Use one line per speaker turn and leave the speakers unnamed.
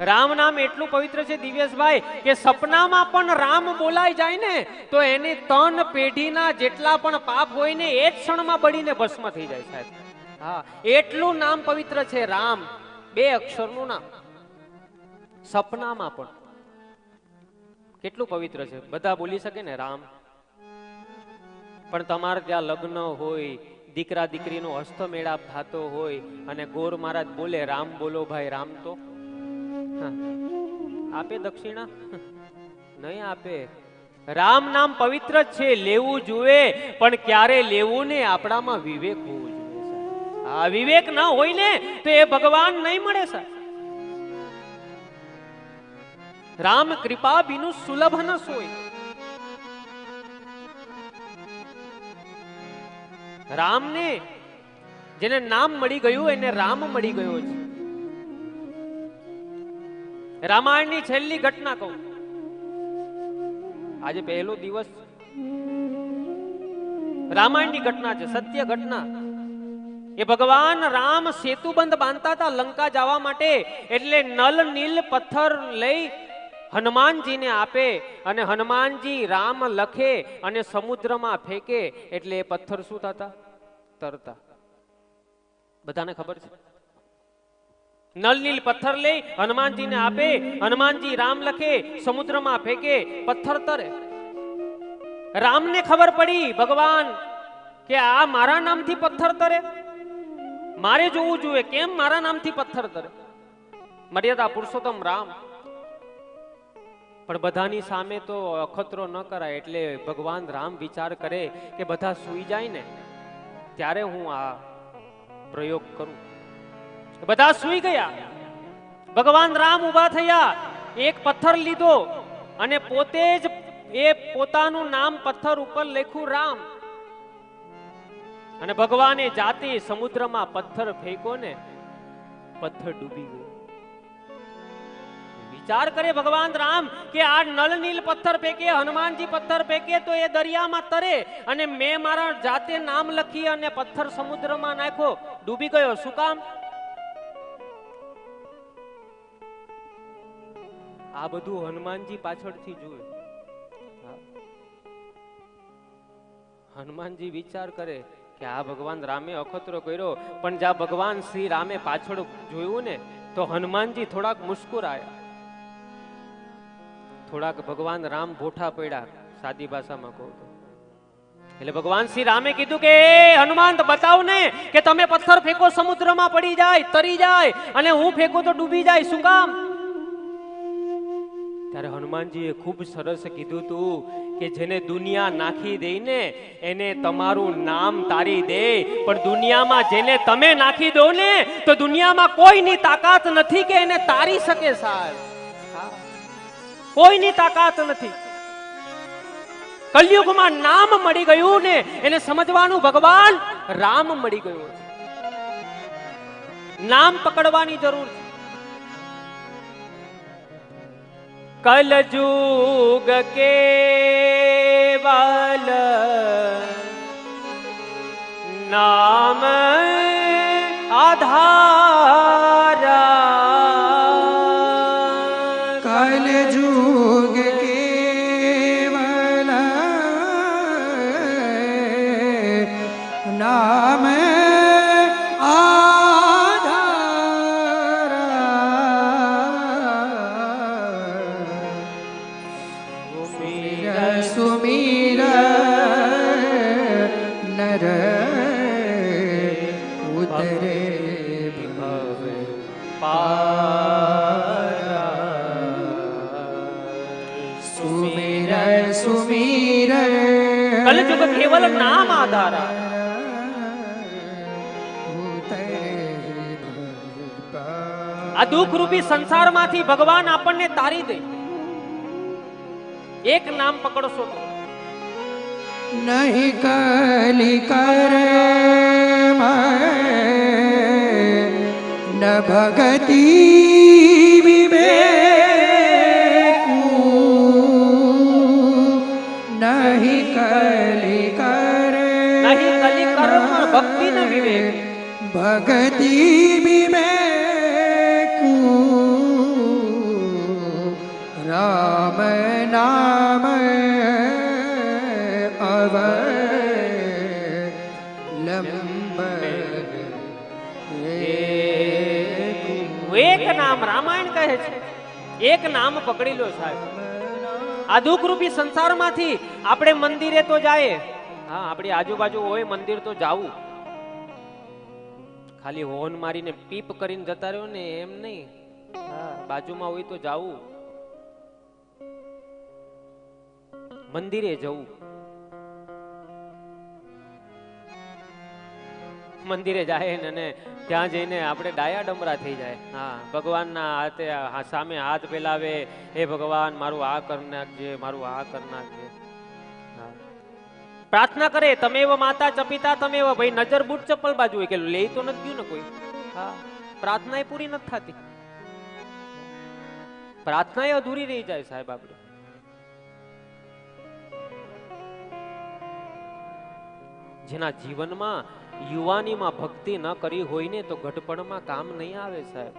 રામ નામ એટલું પવિત્ર છે દિવ્યેશભાઈ કે સપનામાં પણ રામ બોલાઈ જાય ને તો એની 3 પેઢીના જેટલા પણ પાપ હોય ને એ જ ક્ષણમાં બળીને ભસ્મ થઈ જાય સાહેબ. હા, એટલું નામ પવિત્ર છે રામ, 2 અક્ષરનું નામ. સપનામાં પણ કેટલું પવિત્ર છે. બધા બોલી શકે ને રામ, પણ તમારે ત્યાં લગ્ન હોય, દીકરા દીકરીનો હસ્તમેળાપ થતો હોય અને ગોર મહારાજ બોલે રામ બોલો ભાઈ રામ, તો આપે દક્ષિણા? નહીં આપે. રામ નામ પવિત્ર જ છે, લેવું જોઈએ, પણ ક્યારે લેવું ને આપણામાં વિવેક હોવો જોઈએ. આ વિવેક ના હોય ને તો એ ભગવાન નહીં મળે સાહેબ. રામ કૃપા બીનું સુલભ ન સોય. રામને જેને નામ મળી ગયું એને રામ મળી ગયો છે. રામાયણની છેલ્લી ઘટના કહું. આજે પહેલો દિવસ રામાયણની ઘટના છે, સત્ય ઘટના. એ ભગવાન રામ સેતુબંધ બાંધતા હતા લંકા જવા માટે, એટલે નલ નીલ પથ્થર લઈ હનુમાનજીને આપે અને હનુમાનજી રામ લખે અને સમુદ્રમાં ફેંકે એટલે એ પથ્થર શું થતા? તરતા. બધાને ખબર છે. નલ નીલ પથ્થર લઈ હનુમાનજીને આપે, હનુમાનજી રામ લખે, સમુદ્રમાં ફેંકે, પથ્થર તરે. રામને ખબર પડી ભગવાન કે આ મારા નામથી પથ્થર તરે, મારે જોવું જોઈએ કેમ મારા નામથી પથ્થર તરે. મર્યાદા પુરુષોત્તમ રામ. પણ બધાની સામે તો અખતરો ન કરાય, એટલે ભગવાન રામ વિચાર કરે કે બધા સૂઈ જાય ને ત્યારે હું આ પ્રયોગ કરું. બધા સૂઈ ગયા. ભગવાન રામ ઊભા થયા, એક પથ્થર લીધો અને પોતે જ એ પોતાનું નામ પથ્થર ઉપર લખ્યું રામ. અને ભગવાને જાતે સમુદ્રમાં પથ્થર ફેંકો ને પથ્થર ડૂબી ગયો. વિચાર કરે ભગવાન રામ કે આ નલ નીલ પથ્થર ફેંકે, હનુમાનજી પથ્થર ફેંકે તો એ દરિયામાં તરે, અને મેં મારા જાતે નામ લખી અને પથ્થર સમુદ્રમાં નાખ્યો, ડૂબી ગયો. શું કામ? આ બધું હનુમાનજી પાછળથી જોયું. હનુમાનજી વિચાર કરે કે આ ભગવાન રામે અખતરો કર્યો, પણ જ્યાં ભગવાન શ્રી રામે પાછળ જોયું ને તો હનુમાનજી થોડાક મુસ્કુરાયા, થોડાક ભગવાન રામ ભોઠા પડ્યા, સાદી ભાષામાં કહું તો. એટલે ભગવાન શ્રી રામે કીધું કે હનુમાન બતાવ ને કે તમે પથ્થર ફેંકો સમુદ્રમાં પડી જાય, તરી જાય, અને હું ફેંકું તો ડૂબી જાય, શું કામ? ત્યારે હનુમાનજીએ ખૂબ સરસ કીધું તું કે જેને દુનિયા નાખી દે ને એને તમારું નામ તારી દે, પણ દુનિયામાં જેને તમે નાખી દો ને તો દુનિયામાં કોઈની તાકાત નથી કે એને તારી શકે સાહેબ. કોઈની તાકાત નથી. કલયુગમાં નામ મળી ગયું ને એને સમજવાનું ભગવાન રામ મળી ગયું. નામ પકડવાની જરૂર છે. કલયુગ કેવલ નામ આધારા.
કલયુગ કેવલ નામ સુમીર નર ઉતરે ભવ પારા. સુમીર સુમીર
કલયુગ કેવલ નામ આધારા. આ દુઃખ રૂપી સંસારમાંથી ભગવાન આપણને તારી દે. એક નામ પકડશો તો
નહીં કલી કરે ન ભગતિ વિવેકુ, નહીં કલી કરે
નહીં કલી કર્મ ભક્તિ ન વિવેક,
ભગતિ વિવેકુ
કહે છે એક નામ પકડી લો સાહેબ. આ દુઃખરૂપી સંસારમાંથી આપણે મંદિરે તો જાય, હા આપણી આજુબાજુ હોય મંદિર તો જાવું, ખાલી હોર્ન મારીને પીપ કરીને જતા રહ્યો ને એમ નહીં, હા બાજુમાં હોય તો જાવું, મંદિરે જવું. મંદિરે જાય ને ત્યાં જઈને આપણે ડાયા ડમરા થઈ જાય. હા ભગવાનના હાથે સામે હાથ ફેલાવે, હે ભગવાન મારું આ કર નાખજે, મારું આ કર નાખજે. હા પ્રાર્થના કરે, તમેવ માતા ચ પિતા તમેવ. ભાઈ નજર બૂટ ચપ્પલ બાજુ હોય કે લે તો નથી ગયું ને કોઈ. હા પ્રાર્થના એ પૂરી નથી થતી, પ્રાર્થના એ અધૂરી રહી જાય સાહેબ. આપણે જેના જીવનમાં યુવાનીમાં ભક્તિ ન કરી હોય ને તો ઘટપણમાં કામ નહીં આવે સાહેબ.